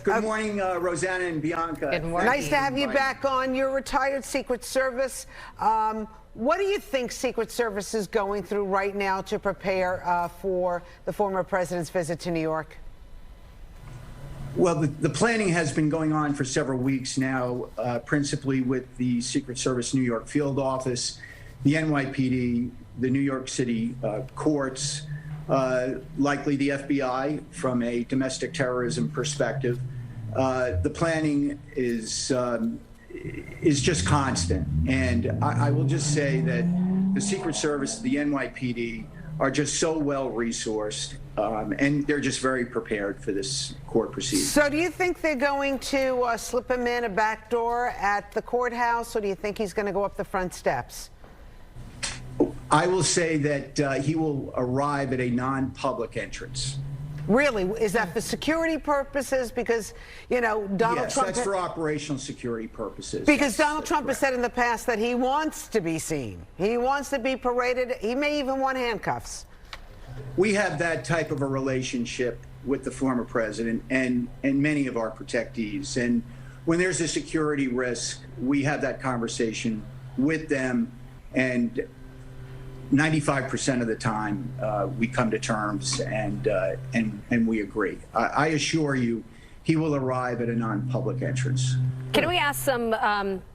Good morning, Rosanna and Bianca. Good morning. Nice to have you back on. You're retired Secret Service. What do you think Secret Service is going through right now to prepare for the former president's visit to New York? Well, the planning has been going on for several weeks now, principally with the Secret Service New York field office, the NYPD, the New York City courts, likely the FBI from a domestic terrorism perspective. The planning is just constant. And I will just say that the Secret Service, the NYPD, are just so well resourced, and they're just very prepared for this court proceeding. So do you think they're going to slip him in a back door at the courthouse, or do you think he's going to go up the front steps? I will say that he will arrive at a non-public entrance. Really? Is that for security purposes? Because, you know, Donald Trump... Yes, that's for operational security purposes. Because Donald Trump has said in the past that he wants to be seen. He wants to be paraded. He may even want handcuffs. We have that type of a relationship with the former president and many of our protectees. And when there's a security risk, we have that conversation with them, and 95% of the time, we come to terms and we agree. I assure you, he will arrive at a non-public entrance. Can we ask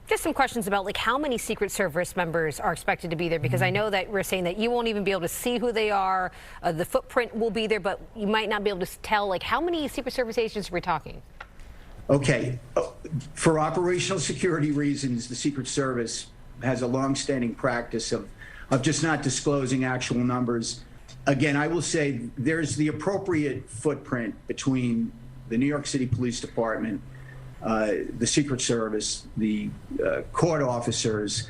just some questions about like how many Secret Service members are expected to be there? Because I know that we're saying that you won't even be able to see who they are. The footprint will be there, but you might not be able to tell like how many Secret Service agents are we talking? Okay, for operational security reasons, the Secret Service has a long-standing practice of just not disclosing actual numbers. Again, I will say there's the appropriate footprint between the New York City Police Department, the Secret Service, the court officers.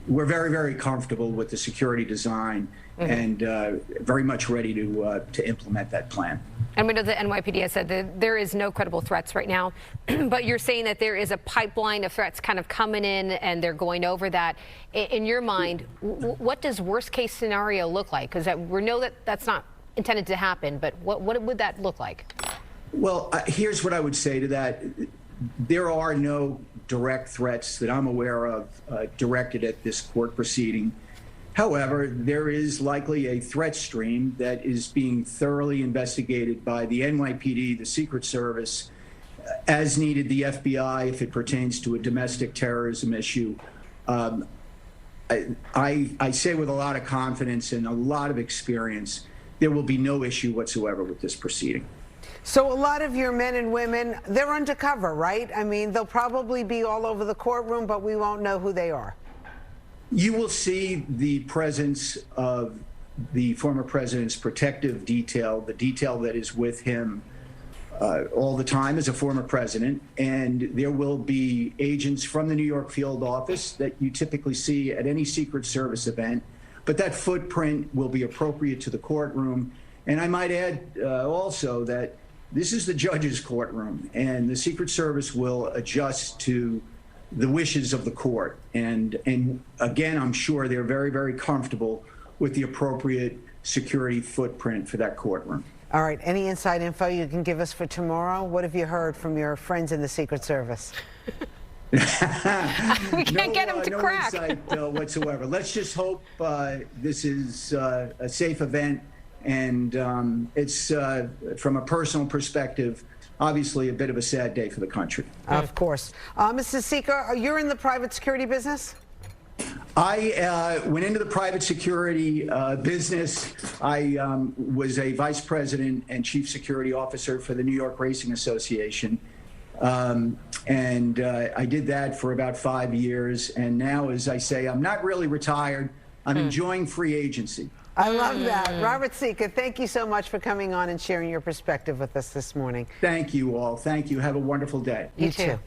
We're very, very comfortable with the security design and very much ready to implement that plan. And we know the NYPD has said that there is no credible threats right now, but you're saying that there is a pipeline of threats kind of coming in and they're going over that. In your mind, what does worst case scenario look like? Because we know that that's not intended to happen, but what would that look like? Well, here's what I would say to that. There are no direct threats that I'm aware of directed at this court proceeding. However, there is likely a threat stream that is being thoroughly investigated by the NYPD, the Secret Service, as needed the FBI if it pertains to a domestic terrorism issue. I say with a lot of confidence and a lot of experience, there will be no issue whatsoever with this proceeding. So a lot of your men and women, they're undercover, right? I mean, they'll probably be all over the courtroom, but we won't know who they are. You will see the presence of the former president's protective detail, the detail that is with him all the time as a former president. And there will be agents from the New York field office that you typically see at any Secret Service event. But that footprint will be appropriate to the courtroom. And I might add also that this is the judge's courtroom, and the Secret Service will adjust to the wishes of the court. And again, I'm sure they're very, very comfortable with the appropriate security footprint for that courtroom. All right. Any inside info you can give us for tomorrow? What have you heard from your friends in the Secret Service? We can't get them to crack. No insight whatsoever. Let's just hope this is a safe event. And it's, from a personal perspective, obviously a bit of a sad day for the country. Of course. Mrs. Sica, you're in the private security business? I went into the private security business. I was a vice president and chief security officer for the New York Racing Association. And I did that for about 5 years. And now, as I say, I'm not really retired. I'm enjoying free agency. I love that. Robert Sica, thank you so much for coming on and sharing your perspective with us this morning. Thank you all. Thank you. Have a wonderful day. You too.